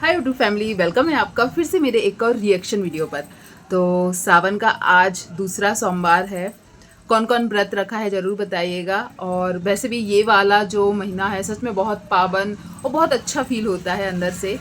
Hi YouTube family, welcome है आपका फिर से मेरे एक और रिएक्शन वीडियो पर। तो सावन का आज दूसरा सोमवार है। कौन कौन व्रत रखा है ज़रूर बताइएगा। और वैसे भी ये वाला जो महीना है सच में बहुत पावन और बहुत अच्छा फील होता है अंदर से।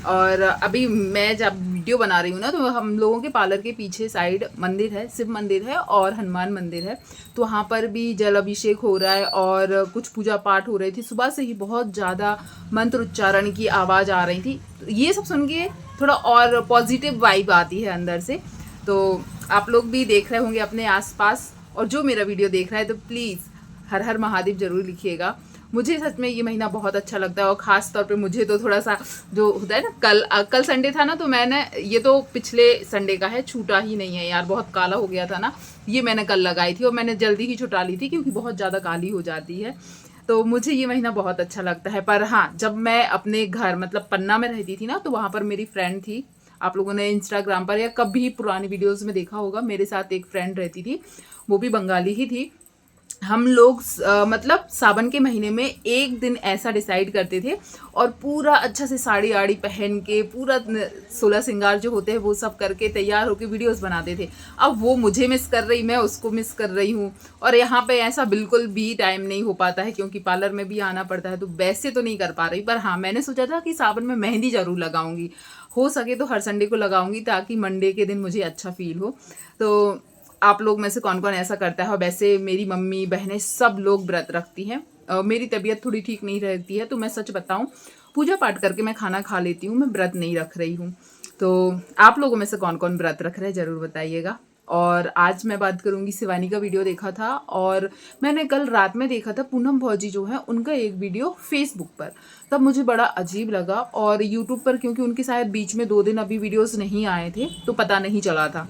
और अभी मैं जब वीडियो बना रही हूँ ना, तो हम लोगों के पार्लर के पीछे साइड मंदिर है, शिव मंदिर है और हनुमान मंदिर है। तो वहाँ पर भी जल अभिषेक हो रहा है और कुछ पूजा पाठ हो रही थी। सुबह से ही बहुत ज़्यादा मंत्र उच्चारण की आवाज़ आ रही थी। तो ये सब सुन के थोड़ा और पॉजिटिव वाइब आती है अंदर से। तो आप लोग भी देख रहे होंगे अपने आसपास, और जो मेरा वीडियो देख रहा है तो प्लीज़ हर हर महादेव जरूर लिखिएगा। मुझे सच में ये महीना बहुत अच्छा लगता है। और ख़ास तौर पे मुझे तो थोड़ा सा जो होता है ना, कल संडे था ना, तो मैंने ये तो पिछले संडे का है, छूटा ही नहीं है यार, बहुत काला हो गया था ना। ये मैंने कल लगाई थी और मैंने जल्दी ही छुटा ली थी क्योंकि बहुत ज़्यादा काली हो जाती है। तो मुझे ये महीना बहुत अच्छा लगता है। पर हाँ, जब मैं अपने घर मतलब पन्ना में रहती थी ना, तो वहाँ पर मेरी फ्रेंड थी। आप लोगों ने इंस्टाग्राम पर या कभी पुरानी वीडियोस में देखा होगा, मेरे साथ एक फ्रेंड रहती थी, वो भी बंगाली ही थी। हम लोग मतलब सावन के महीने में एक दिन ऐसा डिसाइड करते थे और पूरा अच्छा से साड़ी आड़ी पहन के पूरा 16 श्रृंगार जो होते हैं वो सब करके तैयार होके वीडियोस बनाते थे। अब वो मुझे मिस कर रही, मैं उसको मिस कर रही हूँ। और यहाँ पे ऐसा बिल्कुल भी टाइम नहीं हो पाता है क्योंकि पार्लर में भी आना पड़ता है, तो वैसे तो नहीं कर पा रही। पर हाँ, मैंने सोचा था कि सावन में मेहंदी जरूर लगाऊंगी, हो सके तो हर संडे को लगाऊंगी ताकि मंडे के दिन मुझे अच्छा फील हो। तो आप लोग में से कौन कौन ऐसा करता है? और वैसे मेरी मम्मी बहनें सब लोग व्रत रखती हैं। मेरी तबीयत थोड़ी ठीक नहीं रहती है, तो मैं सच बताऊं, पूजा पाठ करके मैं खाना खा लेती हूँ, मैं व्रत नहीं रख रही हूँ। तो आप लोगों में से कौन कौन व्रत रख रहे हैं ज़रूर बताइएगा। और आज मैं बात करूंगी, शिवानी का वीडियो देखा था और मैंने कल रात में देखा था पूनम भौजी जो है उनका एक वीडियो फेसबुक पर। तब मुझे बड़ा अजीब लगा। और यूट्यूब पर क्योंकि उनके शायद बीच में 2 दिन अभी वीडियोस नहीं आए थे, तो पता नहीं चला था।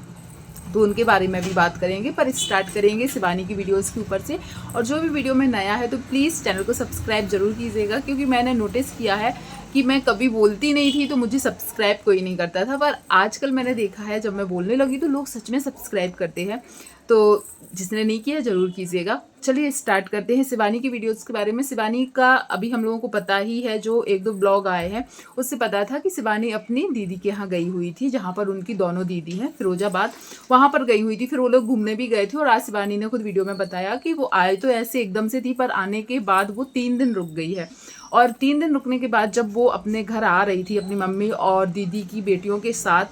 तो उनके बारे में भी बात करेंगे। पर स्टार्ट करेंगे शिवानी की वीडियोस के ऊपर से। और जो भी वीडियो में नया है तो प्लीज़ चैनल को सब्सक्राइब जरूर कीजिएगा, क्योंकि मैंने नोटिस किया है कि मैं कभी बोलती नहीं थी तो मुझे सब्सक्राइब कोई नहीं करता था, पर आजकल मैंने देखा है जब मैं बोलने लगी तो लोग सच में सब्सक्राइब करते हैं। तो जिसने नहीं किया ज़रूर कीजिएगा। चलिए स्टार्ट करते हैं शिवानी की वीडियोस के बारे में। शिवानी का अभी हम लोगों को पता ही है, जो 1-2 ब्लॉग आए हैं उससे पता था कि शिवानी अपनी दीदी के यहाँ गई हुई थी, जहाँ पर उनकी दोनों दीदी हैं, फिरोजाबाद, वहाँ पर गई हुई थी। फिर वो लोग घूमने भी गए थे। और आज शिवानी ने खुद वीडियो में बताया कि वो आए तो ऐसे एकदम से थी, पर आने के बाद वो 3 दिन रुक गई है। और 3 दिन रुकने के बाद जब वो अपने घर आ रही थी अपनी मम्मी और दीदी की बेटियों के साथ,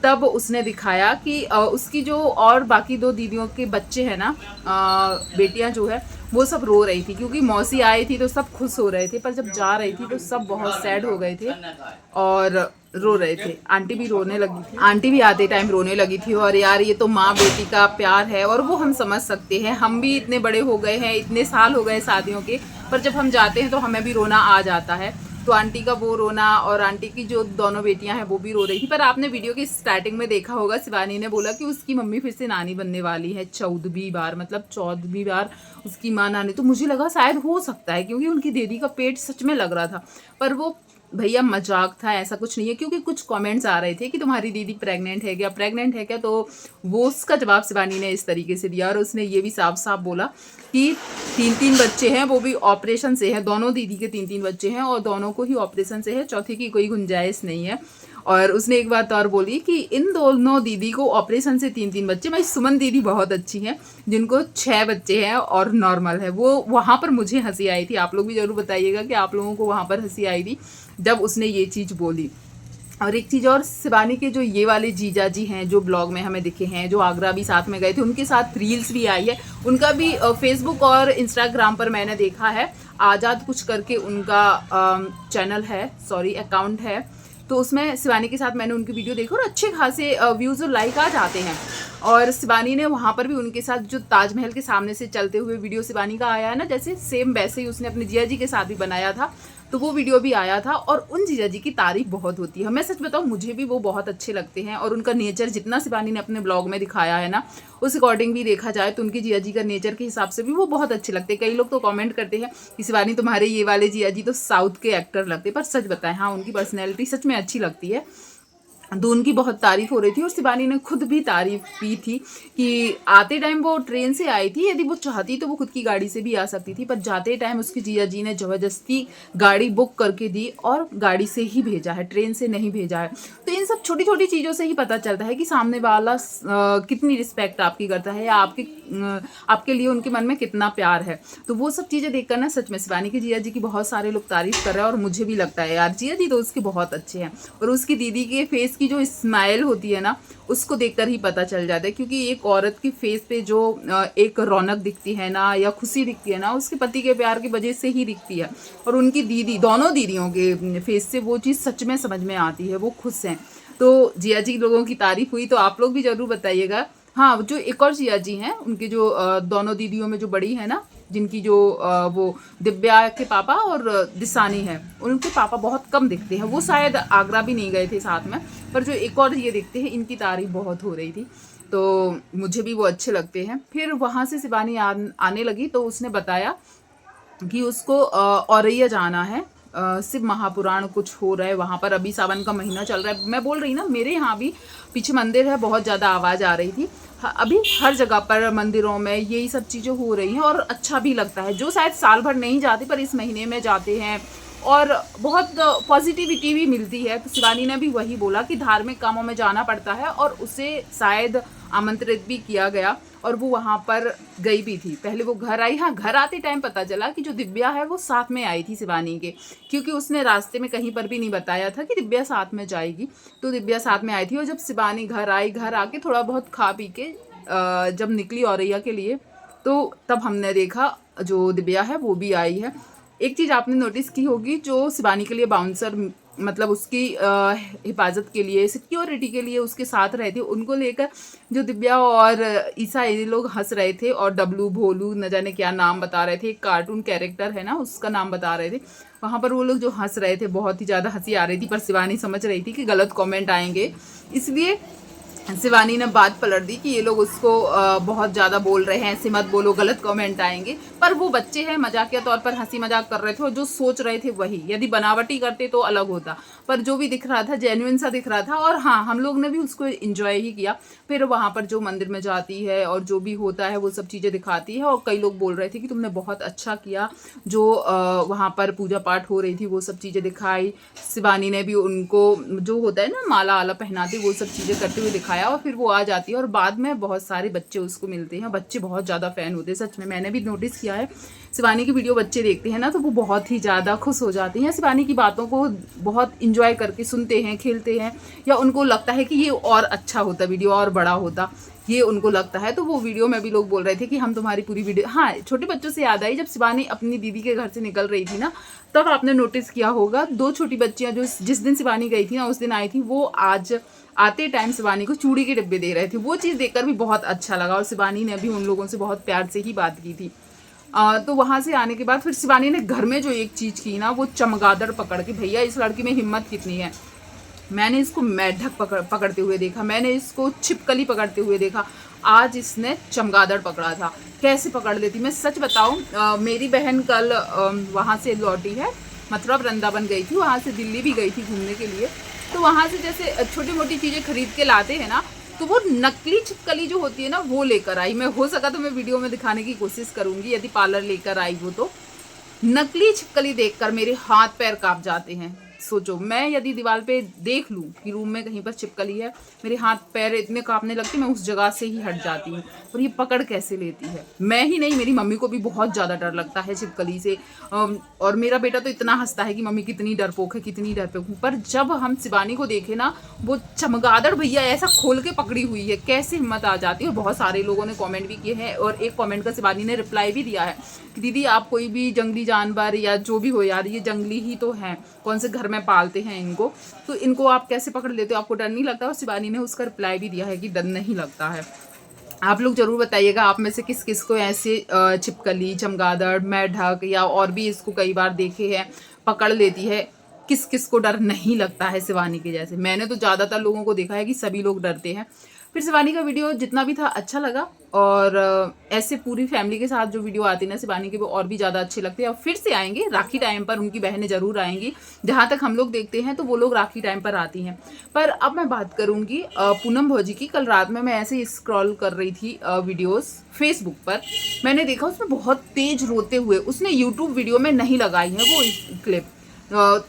तब उसने दिखाया कि उसकी जो और बाकी 2 दीदियों के बच्चे हैं ना, बेटियां जो है, वो सब रो रही थी क्योंकि मौसी आई थी तो सब खुश हो रहे थे, पर जब जा रही थी तो सब बहुत सैड हो गए थे और रो रहे थे। आंटी भी रोने लगी थी, आंटी भी आते टाइम रोने लगी थी। और यार, ये तो माँ बेटी का प्यार है और वो हम समझ सकते हैं। हम भी इतने बड़े हो गए हैं, इतने साल हो गए शादियों के, पर जब हम जाते हैं तो हमें भी रोना आ जाता है। तो आंटी का वो रोना, और आंटी की जो दोनों बेटियां हैं वो भी रो रही थी। पर आपने वीडियो की स्टार्टिंग में देखा होगा, शिवानी ने बोला कि उसकी मम्मी फिर से नानी बनने वाली है 14वीं बार, मतलब 14वीं बार उसकी माँ नानी। तो मुझे लगा शायद हो सकता है, क्योंकि उनकी दीदी का पेट सच में लग रहा था। पर वो भैया मजाक था, ऐसा कुछ नहीं है। क्योंकि कुछ कमेंट्स आ रहे थे कि तुम्हारी दीदी प्रेग्नेंट है क्या, प्रेग्नेंट है क्या। तो वो उसका जवाब शिवानी ने इस तरीके से दिया। और उसने ये भी साफ साफ बोला कि 3-3 बच्चे हैं, वो भी ऑपरेशन से हैं। दोनों दीदी के 3-3 बच्चे हैं और दोनों को ही ऑपरेशन से है, चौथे की कोई गुंजाइश नहीं है। और उसने एक बात और बोली कि इन दोनों दीदी को ऑपरेशन से 3-3 बच्चे। भाई, सुमन दीदी बहुत अच्छी हैं जिनको 6 बच्चे हैं और नॉर्मल है। वो वहाँ पर मुझे हंसी आई थी। आप लोग भी जरूर बताइएगा कि आप लोगों को वहाँ पर हंसी आई थी जब उसने ये चीज़ बोली। और एक चीज़ और, शिवानी के जो ये वाले जीजा जी हैं जो ब्लॉग में हमें दिखे हैं, जो आगरा भी साथ में गए थे, उनके साथ रील्स भी आई है। उनका भी फेसबुक और इंस्टाग्राम पर मैंने देखा है, आज़ाद कुछ करके उनका चैनल है, सॉरी अकाउंट है। तो उसमें शिवानी के साथ मैंने उनकी वीडियो देखी और अच्छे खासे व्यूज़ और लाइक आ जाते हैं। और शिवानी ने वहाँ पर भी उनके साथ जो ताजमहल के सामने से चलते हुए वीडियो शिवानी का आया है ना, जैसे सेम वैसे ही उसने अपने जिया जी के साथ भी बनाया था, तो वो वीडियो भी आया था। और उन जीजा जी की तारीफ बहुत होती है। मैं सच बताऊँ, मुझे भी वो बहुत अच्छे लगते हैं। और उनका नेचर जितना शिवानी ने अपने ब्लॉग में दिखाया है ना, उस अकॉर्डिंग भी देखा जाए तो उनके जिया जी का नेचर के हिसाब से भी वो बहुत अच्छे लगते हैं। कई लोग तो कमेंट करते हैं कि शिवानी तुम्हारे ये वाले जिया जी तो साउथ के एक्टर लगते हैं, पर सच बताएं, हाँ, उनकी पर्सनैलिटी सच में अच्छी लगती है। दून की बहुत तारीफ हो रही थी और शिवानी ने खुद भी तारीफ की थी कि आते टाइम वो ट्रेन से आई थी, यदि वो चाहती तो वो खुद की गाड़ी से भी आ सकती थी, पर जाते टाइम उसकी जीजा जी ने ज़बरदस्ती गाड़ी बुक करके दी और गाड़ी से ही भेजा है, ट्रेन से नहीं भेजा है। तो इन सब छोटी छोटी चीज़ों से ही पता चलता है कि सामने वाला कितनी रिस्पेक्ट आपकी करता है या आपके लिए उनके मन में कितना प्यार है। तो वो सब चीज़ें देखकर ना सच में शिवानी की जीजा जी की बहुत सारे लोग तारीफ कर रहे हैं और मुझे भी लगता है यार जीजा जी तो उसके बहुत अच्छे हैं। और उसकी दीदी के फेस की जो स्माइल होती है ना, उसको देखकर ही पता चल जाता है, क्योंकि एक औरत की फेस पे जो एक रौनक दिखती है ना या खुशी दिखती है ना, उसके पति के प्यार की वजह से ही दिखती है। और उनकी दीदी, दोनों दीदियों के फेस से वो चीज़ सच में समझ में आती है, वो खुश हैं। तो जिया जी लोगों की तारीफ हुई तो आप लोग भी जरूर बताइएगा। हाँ, जो एक और जिया जी हैं, उनके जो दोनों दीदियों में जो बड़ी है ना, जिनकी जो वो दिव्या के पापा और दिसानी है, उनके पापा बहुत कम दिखते हैं, वो शायद आगरा भी नहीं गए थे साथ में। पर जो एक और ये दिखते हैं, इनकी तारीफ बहुत हो रही थी, तो मुझे भी वो अच्छे लगते हैं। फिर वहाँ से शिवानी आने लगी तो उसने बताया कि उसको औरैया जाना है, शिव महापुराण कुछ हो रहा है वहाँ पर, अभी सावन का महीना चल रहा है। मैं बोल रही ना, मेरे यहाँ भी पीछे मंदिर है, बहुत ज़्यादा आवाज़ आ रही थी। अभी हर जगह पर मंदिरों में यही सब चीज़ें हो रही हैं और अच्छा भी लगता है। जो शायद साल भर नहीं जाते पर इस महीने में जाते हैं और बहुत पॉजिटिविटी भी मिलती है। तो शिवानी ने भी वही बोला कि धार्मिक कामों में जाना पड़ता है और उसे शायद आमंत्रित भी किया गया और वो वहाँ पर गई भी थी। पहले वो घर आई, हाँ घर आते टाइम पता चला कि जो दिव्या है वो साथ में आई थी शिवानी के, क्योंकि उसने रास्ते में कहीं पर भी नहीं बताया था कि दिव्या साथ में जाएगी। तो दिव्या साथ में आई थी और जब शिवानी घर आई, घर आके थोड़ा बहुत खा पी के जब निकली औरैया के लिए, तो तब हमने देखा जो दिव्या है वो भी आई है। एक चीज़ आपने नोटिस की होगी, जो शिवानी के लिए बाउंसर मतलब उसकी हिफाजत के लिए, सिक्योरिटी के लिए उसके साथ रहे थे, उनको लेकर जो दिव्या और ईसा ये लोग हंस रहे थे और डब्लू भोलू न जाने क्या नाम बता रहे थे, एक कार्टून कैरेक्टर है ना उसका नाम बता रहे थे, वहाँ पर वो लोग जो हंस रहे थे बहुत ही ज़्यादा हंसी आ रही थी। पर शिवानी समझ रही थी कि गलत कमेंट आएंगे, इसलिए शिवानी ने बात पलट दी कि ये लोग उसको बहुत ज़्यादा बोल रहे हैं, ऐसे मत बोलो गलत कमेंट आएंगे। पर वो बच्चे हैं, मजाकिया तौर पर हंसी मजाक कर रहे थे और जो सोच रहे थे वही, यदि बनावटी करते तो अलग होता, पर जो भी दिख रहा था जेन्युइन सा दिख रहा था। और हाँ, हम लोग ने भी उसको एंजॉय ही किया। फिर वहाँ पर जो मंदिर में जाती है और जो भी होता है वो सब चीज़ें दिखाती है और कई लोग बोल रहे थे कि तुमने बहुत अच्छा किया, जो वहाँ पर पूजा पाठ हो रही थी वो सब चीज़ें दिखाई। शिवानी ने भी उनको जो होता है ना माला आला पहनाती, वो सब चीज़ें करते हुए दिखाया और फिर वो आ जाती है और बाद में बहुत सारे बच्चे उसको मिलते हैं। बच्चे बहुत ज़्यादा फ़ैन होते हैं, सच में मैंने भी नोटिस किया है। शिवानी की वीडियो बच्चे देखते हैं ना तो वो बहुत ही ज़्यादा खुश हो जाते हैं, शिवानी की बातों को बहुत इंजॉय करके सुनते हैं, खेलते हैं, या उनको लगता है कि ये और अच्छा होता, वीडियो और बड़ा होता, ये उनको लगता है। तो वो वीडियो में भी लोग बोल रहे थे कि हम तुम्हारी पूरी वीडियो, हाँ छोटे बच्चों से याद आई, जब शिवानी अपनी दीदी के घर से निकल रही थी ना, तब आपने नोटिस किया होगा दो छोटी बच्चियां जो जिस दिन शिवानी गई थी ना उस दिन आई थी, वो आज आते टाइम शिवानी को चूड़ी के डिब्बे दे रहे थे। वो चीज़ देखकर भी बहुत अच्छा लगा और शिवानी ने भी उन लोगों से बहुत प्यार से ही बात की थी। तो वहाँ से आने के बाद फिर शिवानी ने घर में जो एक चीज़ की ना, वो चमगादड़ पकड़ के, भैया इस लड़की में हिम्मत कितनी है। मैंने इसको मेढक पकड़ते हुए देखा, मैंने इसको छिपकली पकड़ते हुए देखा, आज इसने चमगादड़ पकड़ा था। कैसे पकड़ लेती, मैं सच बताऊं, मेरी बहन कल वहाँ से लौटी है, मथुरा वृंदावन गई थी, वहाँ से दिल्ली भी गई थी घूमने के लिए। तो वहाँ से जैसे छोटी मोटी चीज़ें खरीद के लाते हैं ना, तो वो नकली छिपकली जो होती है ना वो लेकर आई। मैं हो सका तो मैं वीडियो में दिखाने की कोशिश करूँगी, यदि पार्लर लेकर आई वो तो। नकली छिपकली देखकर मेरे हाथ पैर कांप जाते हैं। सोचो, मैं यदि दीवार पे देख लूं कि रूम में कहीं पर छिपकली है, मेरे हाथ पैर इतने कांपने लगते, मैं उस जगह से ही हट जाती हूँ। और ये पकड़ कैसे लेती है, मैं ही नहीं मेरी मम्मी को भी बहुत ज़्यादा डर लगता है छिपकली से। और मेरा बेटा तो इतना हंसता है कि मम्मी कितनी डरपोक है, कितनी डरपोक हूँ। पर जब हम शिवानी को देखे ना, वो चमगादड़ भैया ऐसा खोल के पकड़ी हुई है, कैसे हिम्मत आ जाती है। और बहुत सारे लोगों ने कॉमेंट भी किए हैं और एक कॉमेंट का शिवानी ने रिप्लाई भी दिया है कि दीदी आप कोई भी जंगली जानवर या जो भी हो यार, ये जंगली ही तो हैं, कौन से घर में पालते हैं इनको, तो इनको आप कैसे पकड़ लेते हो, आपको डर नहीं लगता। और शिवानी ने उसका रिप्लाई भी दिया है कि डर नहीं लगता है। आप लोग जरूर बताइएगा आप में से किस किस को ऐसे छिपकली, चमगादड़, मेढक या और भी इसको कई बार देखे हैं पकड़ लेती है, किस किस को डर नहीं लगता है शिवानी के जैसे। मैंने तो ज़्यादातर लोगों को देखा है कि सभी लोग डरते हैं। फिर शिवानी का वीडियो जितना भी था अच्छा लगा, और ऐसे पूरी फैमिली के साथ जो वीडियो आती है ना शिवानी के, वो और भी ज़्यादा अच्छे लगते हैं। और फिर से आएंगे राखी टाइम पर, उनकी बहनें ज़रूर आएंगी। जहाँ तक हम लोग देखते हैं तो वो लोग राखी टाइम पर आती हैं। पर अब मैं बात करूँगी पूनम भौजी की। कल रात में मैं ऐसे ही स्क्रॉल कर रही थी वीडियोस फेसबुक पर, मैंने देखा उसमें बहुत तेज रोते हुए, उसने यूट्यूब वीडियो में नहीं लगाई है वो क्लिप,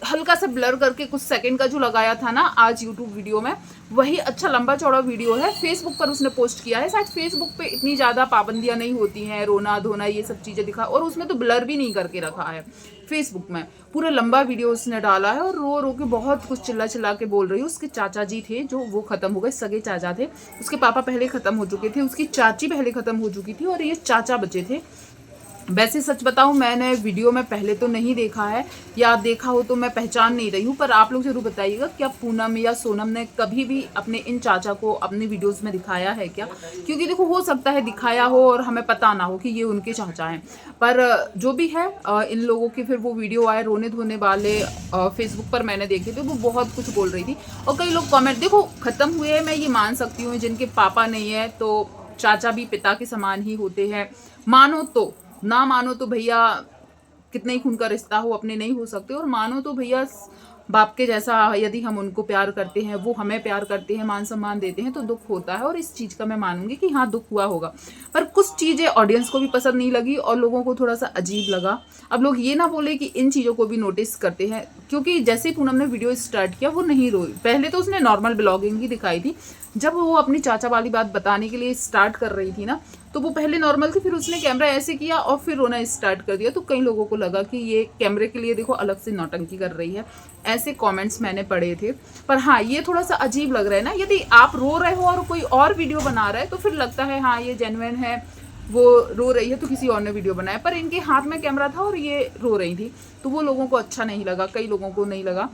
हल्का सा ब्लर करके कुछ सेकंड का जो लगाया था ना आज यूट्यूब वीडियो में, वही अच्छा लंबा चौड़ा वीडियो है, फेसबुक पर उसने पोस्ट किया है। शायद फेसबुक पे इतनी ज़्यादा पाबंदियां नहीं होती हैं, रोना धोना ये सब चीज़ें दिखा, और उसमें तो ब्लर भी नहीं करके रखा है। फेसबुक में पूरा लंबा वीडियो उसने डाला है, और रो रो के बहुत कुछ चिल्ला चिल्ला के बोल रही है। उसके चाचा जी थे जो वो ख़त्म हो गए, सगे चाचा थे, उसके पापा पहले ख़त्म हो चुके थे, उसकी चाची पहले ख़त्म हो चुकी थी, और ये चाचा बचे थे। वैसे सच बताऊं, मैंने वीडियो में पहले तो नहीं देखा है, या देखा हो तो मैं पहचान नहीं रही हूँ, पर आप लोग जरूर बताइएगा क्या पूनम या सोनम ने कभी भी अपने इन चाचा को अपने वीडियोस में दिखाया है क्या? क्योंकि देखो हो सकता है दिखाया हो और हमें पता ना हो कि ये उनके चाचा हैं, पर जो भी है इन लोगों के फिर वो वीडियो आए रोने धोने वाले, फेसबुक पर मैंने देखे थे, वो बहुत कुछ बोल रही थी। और कई लोग कॉमेंट, देखो ख़त्म हुए हैं, मैं ये मान सकती हूँ, जिनके पापा नहीं है तो चाचा भी पिता के समान ही होते हैं, मानो तो, ना मानो तो भैया कितने ही खून का रिश्ता हो अपने नहीं हो सकते, और मानो तो भैया बाप के जैसा यदि हम उनको प्यार करते हैं, वो हमें प्यार करते हैं, मान सम्मान देते हैं, तो दुख होता है। और इस चीज़ का मैं मानूंगी कि हाँ दुख हुआ होगा, पर कुछ चीज़ें ऑडियंस को भी पसंद नहीं लगी और लोगों को थोड़ा सा अजीब लगा। अब लोग ये ना बोले कि इन चीज़ों को भी नोटिस करते हैं, क्योंकि जैसे ही पूनम ने वीडियो स्टार्ट किया वो नहीं रोई। पहले तो उसने नॉर्मल ब्लॉगिंग ही दिखाई थी, जब वो अपनी चाचा वाली बात बताने के लिए स्टार्ट कर रही थी ना, तो वो पहले नॉर्मल थी, फिर उसने कैमरा ऐसे किया और फिर रोना स्टार्ट कर दिया। तो कई लोगों को लगा कि ये कैमरे के लिए देखो अलग से नौटंकी कर रही है, ऐसे कमेंट्स मैंने पढ़े थे। पर हाँ ये थोड़ा सा अजीब लग रहा है ना, यदि आप रो रहे हो और कोई और वीडियो बना रहा है तो फिर लगता है हाँ ये जेन्युइन है, वो रो रही है तो किसी और ने वीडियो बनाया, पर इनके हाथ में कैमरा था और ये रो रही थी, तो वो लोगों को अच्छा नहीं लगा, कई लोगों को नहीं लगा।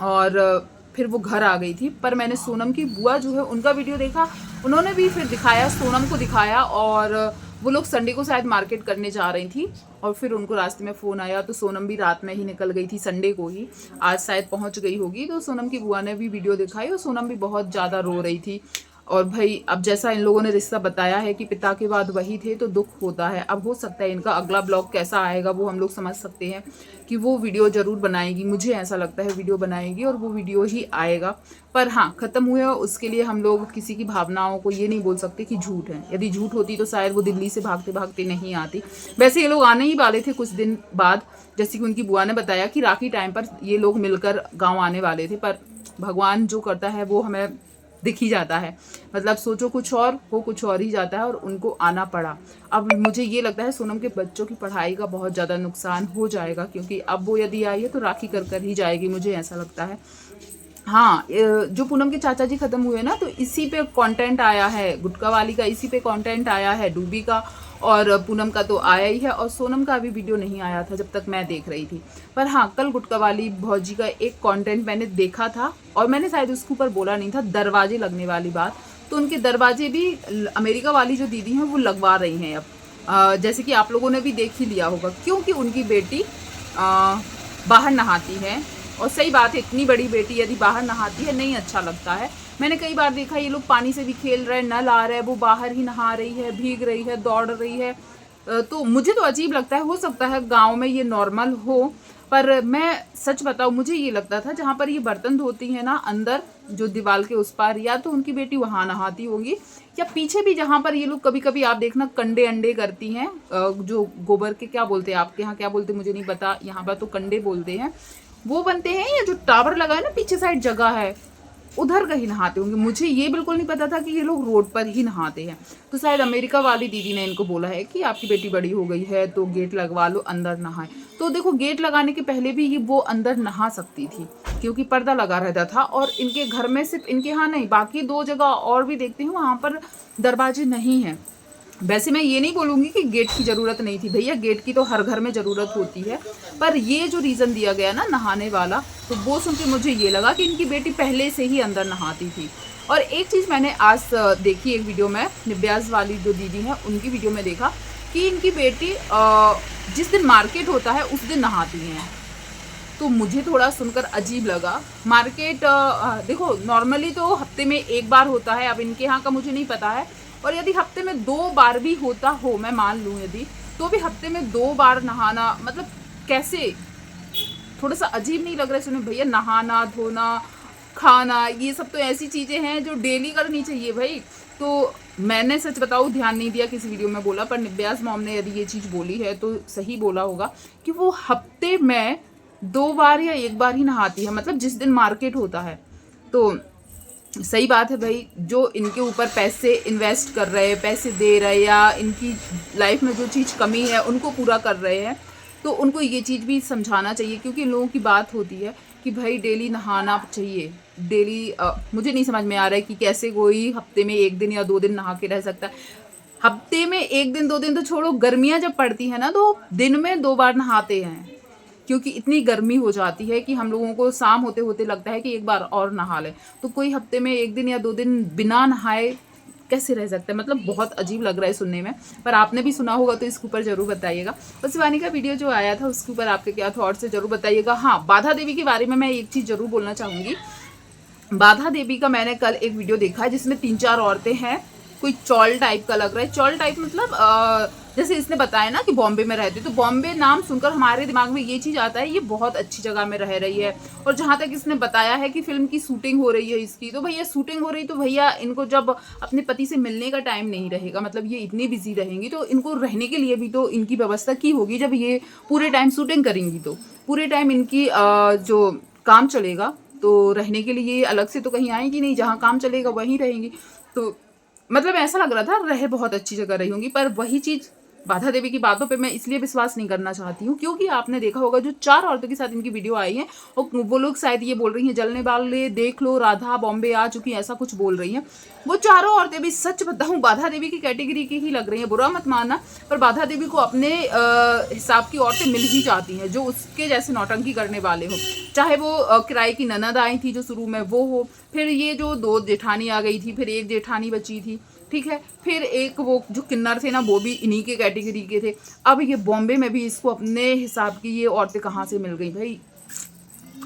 और फिर वो घर आ गई थी। पर मैंने सोनम की बुआ जो है उनका वीडियो देखा, उन्होंने भी फिर दिखाया, सोनम को दिखाया, और वो लोग संडे को शायद मार्केट करने जा रही थी, और फिर उनको रास्ते में फ़ोन आया, तो सोनम भी रात में ही निकल गई थी, संडे को ही, आज शायद पहुंच गई होगी। तो सोनम की बुआ ने भी वीडियो दिखाई और सोनम भी बहुत ज़्यादा रो रही थी। और भाई अब जैसा इन लोगों ने रिश्ता बताया है कि पिता के बाद वही थे, तो दुख होता है। अब हो सकता है इनका अगला ब्लॉग कैसा आएगा वो हम लोग समझ सकते हैं कि वो वीडियो ज़रूर बनाएगी, मुझे ऐसा लगता है वीडियो बनाएगी और वो वीडियो ही आएगा। पर हाँ ख़त्म हुए उसके लिए हम लोग किसी की भावनाओं को ये नहीं बोल सकते कि झूठ है, यदि झूठ होती तो शायद वो दिल्ली से भागते भागते नहीं आती। वैसे ये लोग आने ही वाले थे कुछ दिन बाद, जैसे कि उनकी बुआ ने बताया कि राखी टाइम पर ये लोग मिलकर गाँव आने वाले थे, पर भगवान जो करता है वो हमें दिख ही जाता है, मतलब सोचो कुछ और हो कुछ और ही जाता है, और उनको आना पड़ा। अब मुझे ये लगता है सोनम के बच्चों की पढ़ाई का बहुत ज़्यादा नुकसान हो जाएगा, क्योंकि अब वो यदि आई है तो राखी कर कर ही जाएगी, मुझे ऐसा लगता है। हाँ जो पूनम के चाचा जी खत्म हुए ना, तो इसी पे कंटेंट आया है, गुटका वाली का इसी पे कंटेंट आया है, डूबी का, और पूनम का तो आया ही है, और सोनम का अभी वीडियो नहीं आया था जब तक मैं देख रही थी। पर हाँ कल गुटका वाली भौजी का एक कंटेंट मैंने देखा था, और मैंने शायद उसके ऊपर बोला नहीं था, दरवाजे लगने वाली बात, तो उनके दरवाजे भी अमेरिका वाली जो दीदी हैं वो लगवा रही हैं अब। जैसे कि आप लोगों ने भी देख ही लिया होगा, क्योंकि उनकी बेटी बाहर नहाती है, और सही बात है इतनी बड़ी बेटी यदि बाहर नहाती है नहीं अच्छा लगता है। मैंने कई बार देखा ये लोग पानी से भी खेल रहे हैं, नल आ रहा है, वो बाहर ही नहा रही है, भीग रही है, दौड़ रही है, तो मुझे तो अजीब लगता है। हो सकता है गांव में ये नॉर्मल हो, पर मैं सच बताऊं मुझे ये लगता था जहाँ पर ये बर्तन धोती है ना अंदर जो दीवार के उस पार, या तो उनकी बेटी वहाँ नहाती होगी, या पीछे भी जहाँ पर ये लोग कभी कभी आप देखना कंडे अंडे करती हैं, जो गोबर के क्या बोलते हैं आपके यहाँ क्या बोलते मुझे नहीं पता, यहाँ पर तो कंडे बोलते हैं, वो बनते हैं, या जो टावर लगा है ना पीछे साइड जगह है उधर कहीं नहाते होंगे। मुझे ये बिल्कुल नहीं पता था कि ये लोग रोड पर ही नहाते हैं। तो शायद अमेरिका वाली दीदी ने इनको बोला है कि आपकी बेटी बड़ी हो गई है तो गेट लगवा लो, अंदर नहाए। तो देखो गेट लगाने के पहले भी ये वो अंदर नहा सकती थी, क्योंकि पर्दा लगा रहता था, और इनके घर में सिर्फ इनके यहाँ नहीं बाकी 2 जगह और भी देखते हैं वहाँ पर दरवाजे नहीं हैं। वैसे मैं ये नहीं बोलूँगी कि गेट की ज़रूरत नहीं थी, भैया गेट की तो हर घर में ज़रूरत होती है, पर ये जो रीज़न दिया गया ना नहाने वाला, तो वो सुन के मुझे ये लगा कि इनकी बेटी पहले से ही अंदर नहाती थी। और एक चीज़ मैंने आज देखी एक वीडियो में, निब्याज वाली जो दीदी हैं उनकी वीडियो में देखा कि इनकी बेटी जिस दिन मार्केट होता है उस दिन नहाती हैं। तो मुझे थोड़ा सुनकर अजीब लगा। मार्केट देखो नॉर्मली तो हफ्ते में एक बार होता है, अब इनके यहाँ का मुझे नहीं पता है, और यदि हफ्ते में 2 बार भी होता हो, मैं मान लूँ यदि, तो भी हफ्ते में 2 बार नहाना मतलब कैसे, थोड़ा सा अजीब नहीं लग रहा है? सुनो भैया, नहाना धोना खाना ये सब तो ऐसी चीज़ें हैं जो डेली करनी चाहिए भाई। तो मैंने सच बताऊँ ध्यान नहीं दिया, किसी वीडियो में बोला, पर निब्यास मॉम ने यदि ये चीज़ बोली है तो सही बोला होगा कि वो हफ्ते में 2 बार या 1 बार ही नहाती है, मतलब जिस दिन मार्केट होता है। तो सही बात है भाई, जो इनके ऊपर पैसे इन्वेस्ट कर रहे हैं, पैसे दे रहे हैं, या इनकी लाइफ में जो चीज़ कमी है उनको पूरा कर रहे हैं, तो उनको ये चीज़ भी समझाना चाहिए, क्योंकि इन लोगों की बात होती है कि भाई डेली नहाना चाहिए। डेली मुझे नहीं समझ में आ रहा है कि कैसे कोई हफ्ते में 1 दिन या 2 दिन नहा के रह सकता है। हफ्ते में 1 दिन 2 दिन तो छोड़ो, गर्मियाँ जब पड़ती है ना तो दिन में 2 बार नहाते हैं, क्योंकि इतनी गर्मी हो जाती है कि हम लोगों को शाम होते होते लगता है कि एक बार और नहा लें। तो कोई हफ्ते में 1 दिन या 2 दिन बिना नहाए कैसे रह सकता है? मतलब बहुत अजीब लग रहा है सुनने में, पर आपने भी सुना होगा तो इसके ऊपर ज़रूर बताइएगा। और शिवानी का वीडियो जो आया था उसके ऊपर आपके क्या थॉट्स है ज़रूर बताइएगा। हाँ, बाधा देवी के बारे में मैं एक चीज़ ज़रूर बोलना चाहूँगी। बाधा देवी का मैंने कल एक वीडियो देखा है जिसमें 3-4 औरतें हैं, कोई चौल टाइप का लग रहा है। चौल टाइप मतलब जैसे इसने बताया ना कि बॉम्बे में रहती है, तो बॉम्बे नाम सुनकर हमारे दिमाग में ये चीज़ आता है ये बहुत अच्छी जगह में रह रही है। और जहाँ तक इसने बताया है कि फिल्म की शूटिंग हो रही है इसकी, तो भैया शूटिंग हो रही तो भैया इनको जब अपने पति से मिलने का टाइम नहीं रहेगा, मतलब ये इतनी बिजी रहेंगी, तो इनको रहने के लिए भी तो इनकी व्यवस्था की होगी। जब ये पूरे टाइम शूटिंग करेंगी तो पूरे टाइम इनकी जो काम चलेगा, तो रहने के लिए अलग से तो कहीं आएंगी नहीं, जहाँ काम चलेगा वहीं रहेंगी। तो मतलब ऐसा लग रहा था रह बहुत अच्छी जगह रही होंगी, पर वही चीज़ बाधा देवी की बातों पे मैं इसलिए विश्वास नहीं करना चाहती हूँ क्योंकि आपने देखा होगा जो 4 औरतों के साथ इनकी वीडियो आई है, और वो लोग शायद ये बोल रही हैं जलने वाले देख लो राधा बॉम्बे आ चुकी, ऐसा कुछ बोल रही हैं। वो चारों औरतें भी सच बताऊँ बाधा देवी की कैटेगरी की ही लग रही हैं, बुरा मत मानना, पर बाधा देवी को अपने हिसाब की औरतें मिल ही जाती हैं जो उसके जैसे नौटंकी करने वाले हो। चाहे वो किराए की ननद आई थी जो शुरू में वो हो, फिर ये जो 2 जेठानी आ गई थी, फिर एक जेठानी बची थी, ठीक है, फिर एक वो जो किन्नर थे ना वो भी इन्हीं के कैटेगरी के थे। अब ये बॉम्बे में भी इसको अपने हिसाब की ये औरतें कहाँ से मिल गई भाई?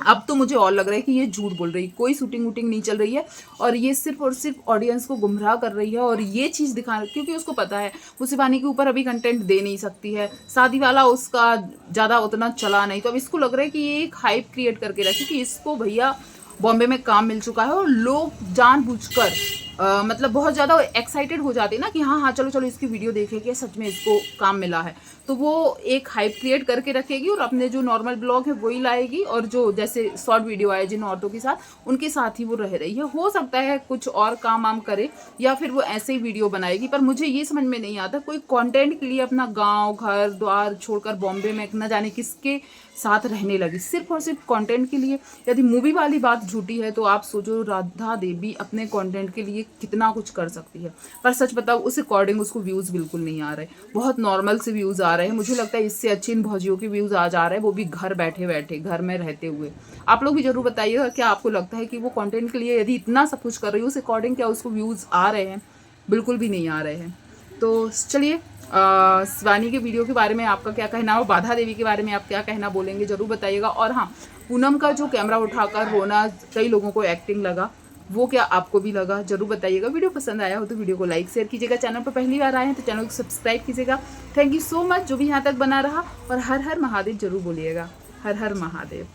अब तो मुझे और लग रहा है कि ये झूठ बोल रही है, कोई शूटिंग वूटिंग नहीं चल रही है, और ये सिर्फ और सिर्फ ऑडियंस को गुमराह कर रही है, और ये चीज़ दिखा, क्योंकि उसको पता है वो शिवानी के ऊपर अभी कंटेंट दे नहीं सकती है, शादी वाला उसका ज़्यादा उतना चला नहीं, तो अब इसको लग रहा है कि ये एक हाइप क्रिएट करके रखी कि इसको भैया बॉम्बे में काम मिल चुका है, और लोग जानबूझकर मतलब बहुत ज़्यादा एक्साइटेड हो जाते हैं ना कि हाँ हाँ चलो चलो इसकी वीडियो देखें कि सच में इसको काम मिला है, तो वो एक हाइप क्रिएट करके रखेगी और अपने जो नॉर्मल ब्लॉग है वही लाएगी, और जो जैसे शॉर्ट वीडियो आए जिन औरतों के साथ उनके साथ ही वो रह रही है। हो सकता है कुछ और काम वाम करे या फिर वो ऐसे ही वीडियो बनाएगी, पर मुझे ये समझ में नहीं आता कोई कंटेंट के लिए अपना गांव घर द्वार छोड़कर बॉम्बे में न जाने किसके साथ रहने लगी, सिर्फ और सिर्फ कंटेंट के लिए। यदि मूवी वाली बात झूठी है तो आप सोचो राधा देवी अपने कंटेंट के लिए कितना कुछ कर सकती है, पर सच बताओ उस अकॉर्डिंग उसको व्यूज़ बिल्कुल नहीं आ रहे, बहुत नॉर्मल से व्यूज़ आ रहे हैं। मुझे लगता है इससे अच्छे इन भौजियों के व्यूज़ आ जा रहे हैं, वो भी घर बैठे बैठे घर में रहते हुए। आप लोग भी जरूर बताइएगा क्या आपको लगता है कि वो कंटेंट के लिए यदि इतना सब कुछ कर रही है उस अकॉर्डिंग क्या उसको व्यूज़ आ रहे हैं? बिल्कुल भी नहीं आ रहे हैं। तो चलिए शिवानी के वीडियो के बारे में आपका क्या कहना है और बाधा देवी के बारे में आप क्या कहना बोलेंगे ज़रूर बताइएगा। और हाँ, पूनम का जो कैमरा उठाकर रोना कई लोगों को एक्टिंग लगा, वो क्या आपको भी लगा ज़रूर बताइएगा। वीडियो पसंद आया हो तो वीडियो को लाइक शेयर कीजिएगा, चैनल पर पहली बार आए हैं तो चैनल को सब्सक्राइब कीजिएगा। थैंक यू सो मच जो भी यहाँ तक बना रहा, और हर हर महादेव जरूर बोलिएगा। हर हर महादेव।